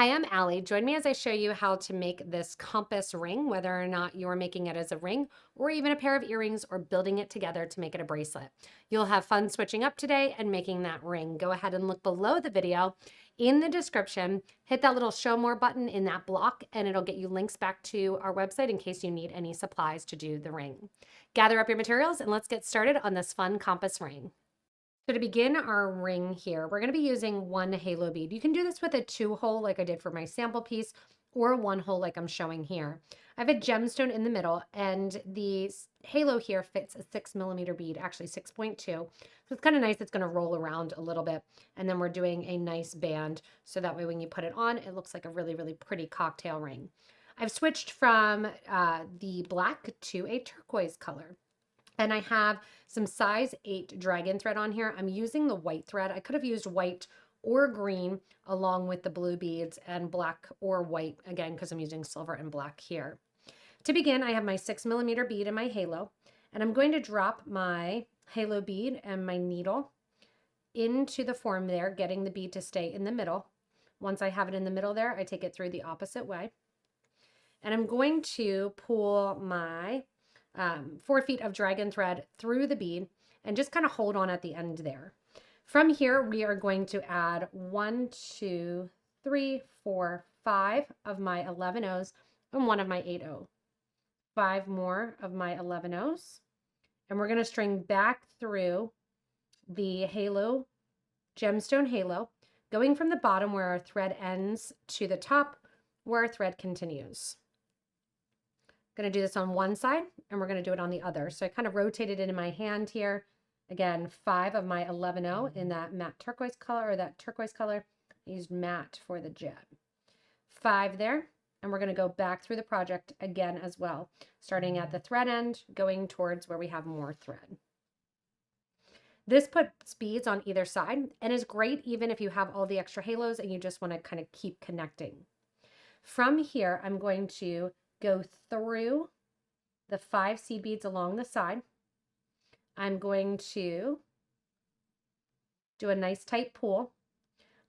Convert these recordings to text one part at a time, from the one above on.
Hi, I'm Allie. Join me as I show you how to make this compass ring, whether or not you're making it as a ring or even a pair of earrings or building it together to make it a bracelet. You'll have fun switching up today and making that ring. Go ahead and look below the video in the description, hit that little show more button in that block and it'll get you links back to our website in case you need any supplies to do the ring. Gather up your materials and let's get started on this fun compass ring. So to begin our ring here, we're going to be using one halo bead. You can do this with a 2-hole like I did for my sample piece or 1-hole like I'm showing here. I have a gemstone in the middle and the halo here fits a 6mm bead, actually 6.2. So it's kind of nice. It's going to roll around a little bit. And then we're doing a nice band. So that way when you put it on, it looks like a really, really pretty cocktail ring. I've switched from the black to a turquoise color. And I have some size 8 dragon thread on here. I'm using the white thread. I could have used white or green along with the blue beads and black or white, again, because I'm using silver and black here. To begin, I have my 6mm bead in my halo, and I'm going to drop my halo bead and my needle into the form there, getting the bead to stay in the middle. Once I have it in the middle there, I take it through the opposite way. And I'm going to pull my 4 feet of dragon thread through the bead and just kind of hold on at the end there. From here, we are going to add 1, 2, 3, 4, 5 of my 11 O's and 1 of my 8 O. 5 more of my 11 O's. And we're going to string back through the halo, gemstone halo, going from the bottom where our thread ends to the top where our thread continues. Going to do this on one side and we're going to do it on the other. So I kind of rotated it in my hand here. Again, 5 of my 11O in that matte turquoise color or that turquoise color. I used matte for the gem. 5 there. And we're going to go back through the project again as well, starting at the thread end, going towards where we have more thread. This puts beads on either side and is great even if you have all the extra halos and you just want to kind of keep connecting. From here, I'm going to go through the 5 seed beads along the side. I'm going to do a nice tight pull.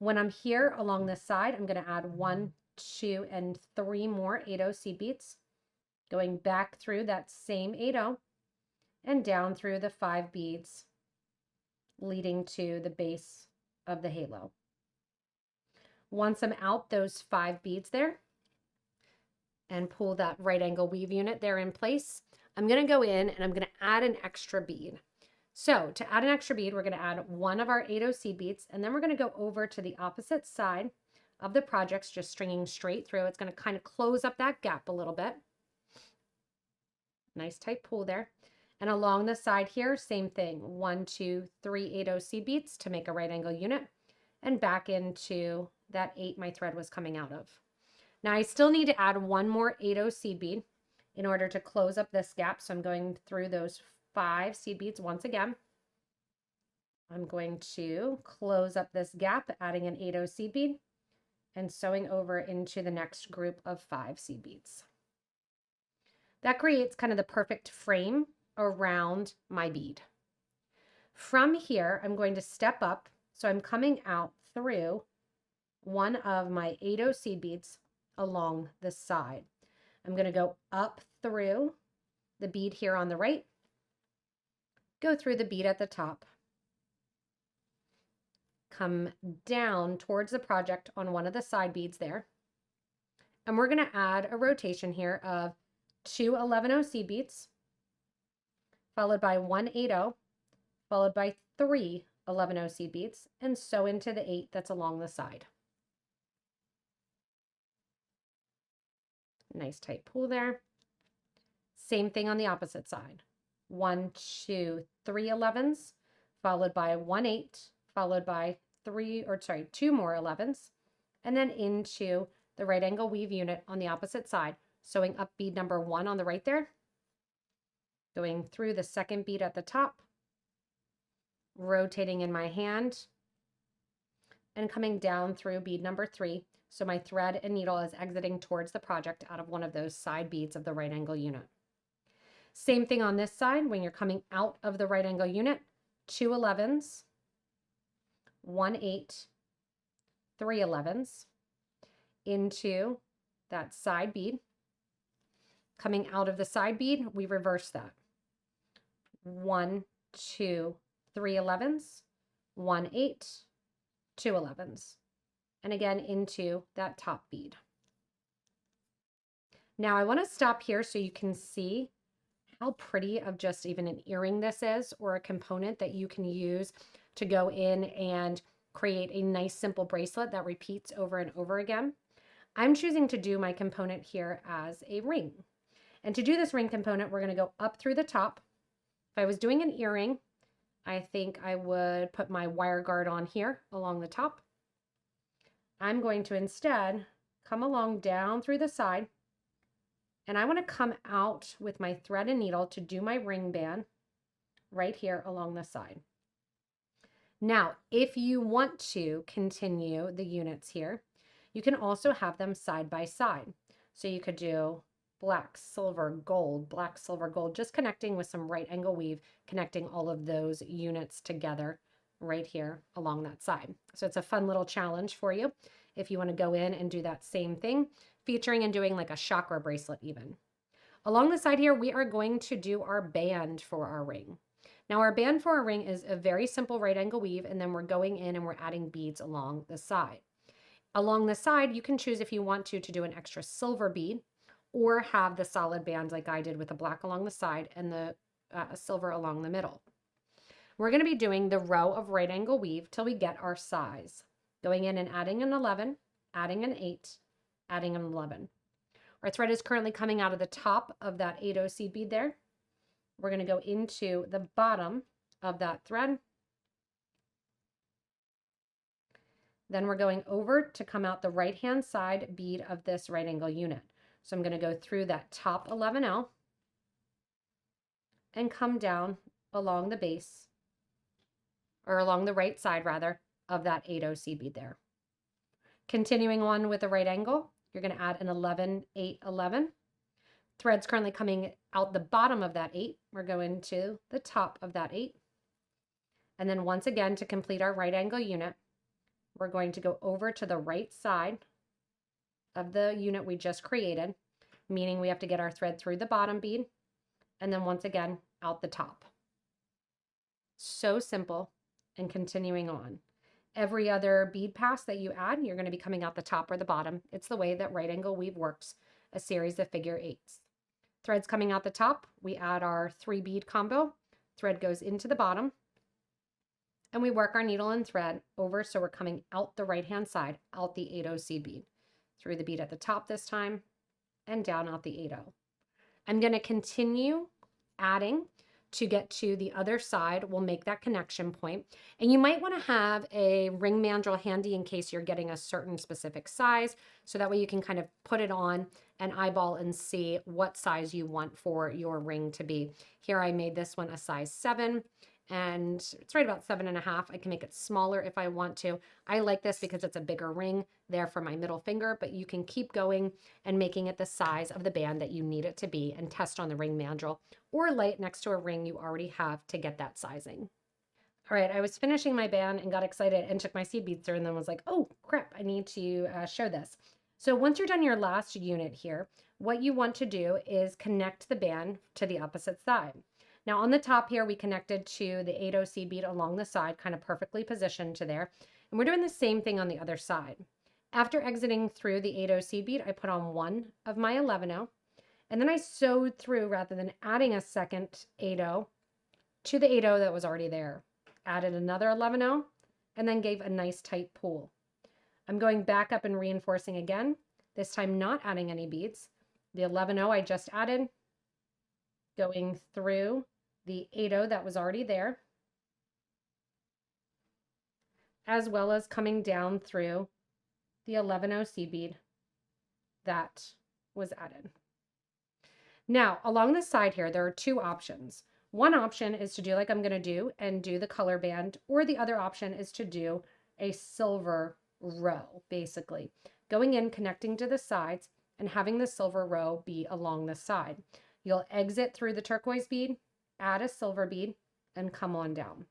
When I'm here along this side, I'm going to add 1, 2, and 3 more 8O seed beads, going back through that same 8O and down through the 5 beads, leading to the base of the halo. Once I'm out those 5 beads there, and pull that right angle weave unit there in place, I'm going to go in and I'm going to add an extra bead. So to add an extra bead, we're going to add 1 of our 8O seed beads, and then we're going to go over to the opposite side of the projects, just stringing straight through. It's going to kind of close up that gap a little bit. Nice tight pull there. And along the side here, same thing, 1, 2, 3 8O seed beads to make a right angle unit, and back into that 8 my thread was coming out of. Now I still need to add 1 more 8O seed bead in order to close up this gap. So I'm going through those 5 seed beads once again. I'm going to close up this gap, adding an 8O seed bead and sewing over into the next group of 5 seed beads. That creates kind of the perfect frame around my bead. From here, I'm going to step up. So I'm coming out through 1 of my 8O seed beads along the side. I'm going to go up through the bead here on the right, go through the bead at the top, come down towards the project on 1 of the side beads there, and we're going to add a rotation here of 2 11O seed beads, followed by 1 8O, followed by 3 11O seed beads, and sew into the 8 that's along the side. Nice tight pull there. Same thing on the opposite side. 1, 2, 3 11s, followed by 1 8, followed by 2 more 11s, and then into the right angle weave unit on the opposite side, sewing up bead number 1 on the right there, going through the second bead at the top, rotating in my hand, and coming down through bead number 3. So my thread and needle is exiting towards the project out of 1 of those side beads of the right angle unit. Same thing on this side. When you're coming out of the right angle unit, 2 11s, 1 8, 3 11s, into that side bead. Coming out of the side bead, we reverse that. 1, 2, 3 11s, 1 8, 2 11s, and again into that top bead. Now I want to stop here so you can see how pretty of just even an earring this is, or a component that you can use to go in and create a nice simple bracelet that repeats over and over again. I'm choosing to do my component here as a ring. And to do this ring component, we're going to go up through the top. If I was doing an earring, I think I would put my wire guard on here along the top. I'm going to instead come along down through the side, and I want to come out with my thread and needle to do my ring band right here along the side. Now, if you want to continue the units here, you can also have them side by side. So you could do black, silver, gold, black, silver, gold, just connecting with some right angle weave, connecting all of those units together right here along that side. So it's a fun little challenge for you if you want to go in and do that same thing, featuring and doing like a chakra bracelet even. Along the side here, we are going to do our band for our ring. Now our band for our ring is a very simple right angle weave, and then we're going in and we're adding beads along the side. Along the side, you can choose if you want to do an extra silver bead, or have the solid bands like I did with the black along the side and the silver along the middle. We're going to be doing the row of right angle weave till we get our size. Going in and adding an 11, adding an 8, adding an 11. Our thread is currently coming out of the top of that 8-0 seed bead there. We're going to go into the bottom of that thread. Then we're going over to come out the right-hand side bead of this right angle unit. So I'm going to go through that top 11L and come down along the base, or along the right side rather, of that 8-0 seed bead there. Continuing on with the right angle, you're going to add an 11, 8, 11. Thread's currently coming out the bottom of that 8. We're going to the top of that 8. And then once again, to complete our right angle unit, we're going to go over to the right side of the unit we just created, meaning we have to get our thread through the bottom bead, and then once again, out the top. So simple, and continuing on. Every other bead pass that you add, you're going to be coming out the top or the bottom. It's the way that right angle weave works, a series of figure 8s. Threads coming out the top, we add our 3 bead combo, thread goes into the bottom, and we work our needle and thread over so we're coming out the right hand side, out the 8-0 seed bead. Through the bead at the top this time, and down out the 8-0. I'm going to continue adding to get to the other side. We'll make that connection point. And you might want to have a ring mandrel handy in case you're getting a certain specific size, so that way you can kind of put it on and eyeball and see what size you want for your ring to be. Here I made this one a size 7. And it's right about 7.5. I can make it smaller if I want to. I like this because it's a bigger ring there for my middle finger, but you can keep going and making it the size of the band that you need it to be, and test on the ring mandrel or lay it next to a ring you already have to get that sizing. All right, I was finishing my band and got excited and took my seed beads through, and then was like, oh crap, I need to show this. So once you're done your last unit here, what you want to do is connect the band to the opposite side. Now on the top here, we connected to the 8-0 seed bead along the side, kind of perfectly positioned to there. And we're doing the same thing on the other side. After exiting through the 8-0 seed bead, I put on one of my 11-0, and then I sewed through rather than adding a second 8-0 to the 8-0 that was already there. Added another 11-0, and then gave a nice tight pull. I'm going back up and reinforcing again, this time not adding any beads. The 11-0 I just added, going through the 8-0 that was already there, as well as coming down through the 11-0 seed bead that was added. Now, along the side here, there are 2 options. One option is to do like I'm going to do and do the color band, or the other option is to do a silver row, basically. Going in, connecting to the sides, and having the silver row be along the side. You'll exit through the turquoise bead, add a silver bead, and come on down.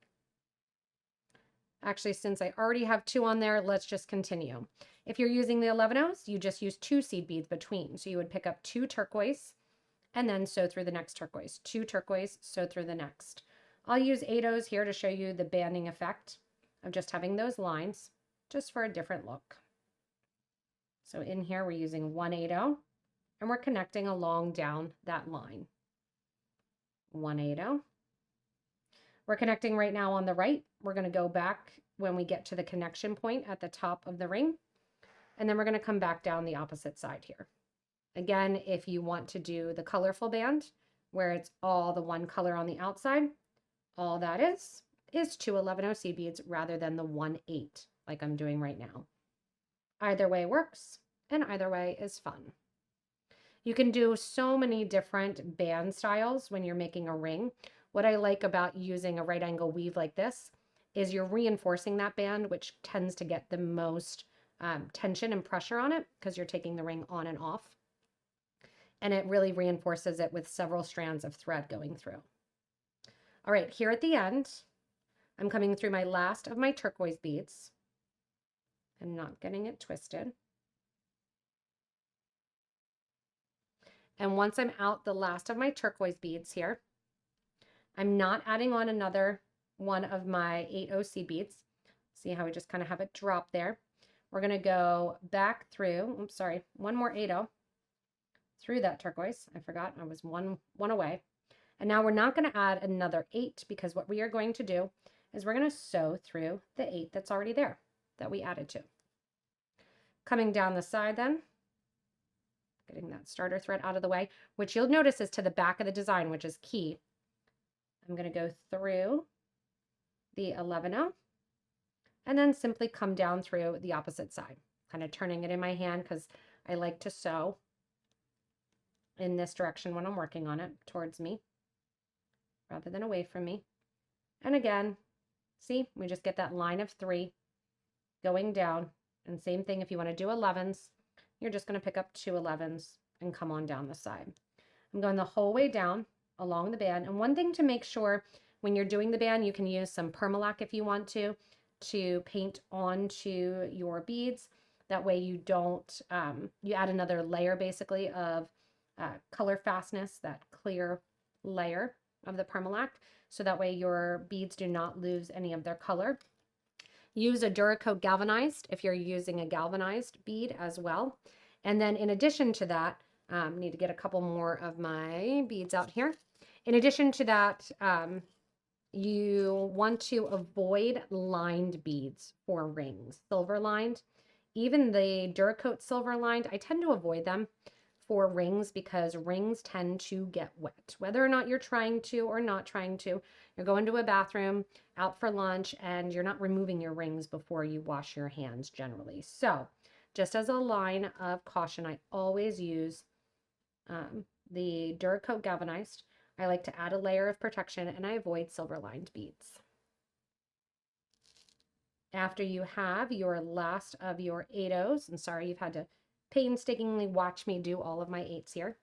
Actually, since I already have 2 on there, let's just continue. If you're using the 11-ohs, you just use 2 seed beads between. So you would pick up 2 turquoise and then sew through the next turquoise. 2 turquoise, sew through the next. I'll use 8-ohs here to show you the banding effect of just having those lines, just for a different look. So in here, we're using 1 8-oh, and we're connecting along down that line. 1 8-oh. We're connecting right now on the right. We're going to go back when we get to the connection point at the top of the ring, and then we're going to come back down the opposite side here. Again, if you want to do the colorful band, where it's all the one color on the outside, all that is 2 11-oh seed beads rather than the 1 8 like I'm doing right now. Either way works, and either way is fun. You can do so many different band styles when you're making a ring. What I like about using a right angle weave like this is you're reinforcing that band, which tends to get the most tension and pressure on it because you're taking the ring on and off. And it really reinforces it with several strands of thread going through. All right, here at the end, I'm coming through my last of my turquoise beads and not getting it twisted. And once I'm out the last of my turquoise beads here, I'm not adding on another one of my 8-oh seed beads. See how we just kind of have it drop there. We're going to go back through, oops, sorry, one more 8-oh through that turquoise. I forgot I was one away. And now we're not going to add another 8 because what we are going to do is we're going to sew through the 8 that's already there that we added to. Coming down the side then, getting that starter thread out of the way, which you'll notice is to the back of the design, which is key. I'm going to go through the 11-oh and then simply come down through the opposite side, kind of turning it in my hand because I like to sew in this direction when I'm working on it, towards me rather than away from me. And again, see, we just get that line of 3 going down. And same thing, if you want to do 11s, you're just going to pick up 2 11s and come on down the side. I'm going the whole way down along the band. And one thing to make sure when you're doing the band, you can use some permalac if you want to paint onto your beads. That way you don't, you add another layer basically of color fastness, that clear layer of the permalac. So that way your beads do not lose any of their color. Use a Duracoat galvanized if you're using a galvanized bead as well. And then in addition to that, need to get a couple more of my beads out here. In addition to that, you want to avoid lined beads for rings, silver lined. Even the Duracoat silver lined, I tend to avoid them for rings because rings tend to get wet. Whether or not you're trying to or not trying to, you're going to a bathroom, out for lunch, and you're not removing your rings before you wash your hands generally. So just as a line of caution, I always use the Duracoat galvanized. I like to add a layer of protection and I avoid silver lined beads. After you have your last of your 8-ohs, and sorry, you've had to painstakingly watch me do all of my 8s here,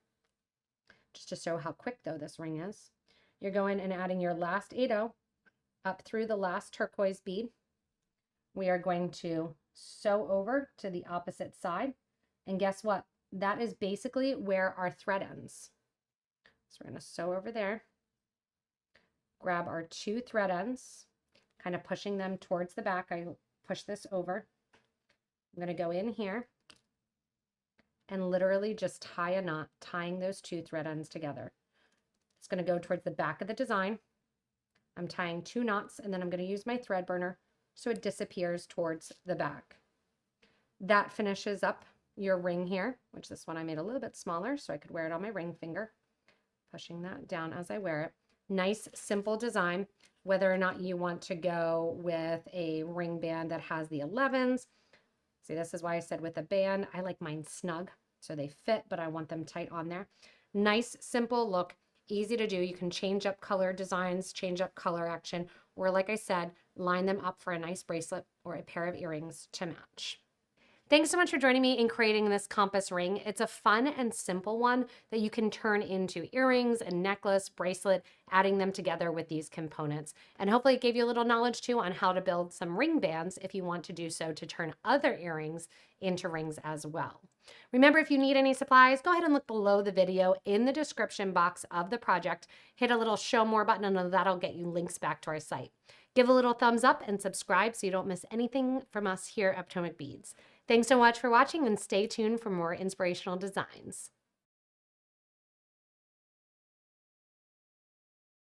just to show how quick though this ring is. You're going and adding your last 8-oh up through the last turquoise bead. We are going to sew over to the opposite side, and guess what? That is basically where our thread ends. So we're going to sew over there, grab our 2 thread ends, kind of pushing them towards the back. I push this over. I'm going to go in here and literally just tie a knot, tying those 2 thread ends together. It's going to go towards the back of the design. I'm tying 2 knots, and then I'm going to use my thread burner so it disappears towards the back. That finishes up your ring here, which this one I made a little bit smaller so I could wear it on my ring finger. Pushing that down as I wear it. Nice, simple design. Whether or not you want to go with a ring band that has the 11s. See, this is why I said with a band, I like mine snug so they fit, but I want them tight on there. Nice, simple look, easy to do. You can change up color designs, change up color action, or like I said, line them up for a nice bracelet or a pair of earrings to match. Thanks so much for joining me in creating this compass ring. It's a fun and simple one that you can turn into earrings and necklace, bracelet, adding them together with these components. And hopefully it gave you a little knowledge too on how to build some ring bands if you want to do so to turn other earrings into rings as well. Remember, if you need any supplies, go ahead and look below the video in the description box of the project. Hit a little show more button and that'll get you links back to our site. Give a little thumbs up and subscribe so you don't miss anything from us here at Potomac Beads. Thanks so much for watching and stay tuned for more inspirational designs.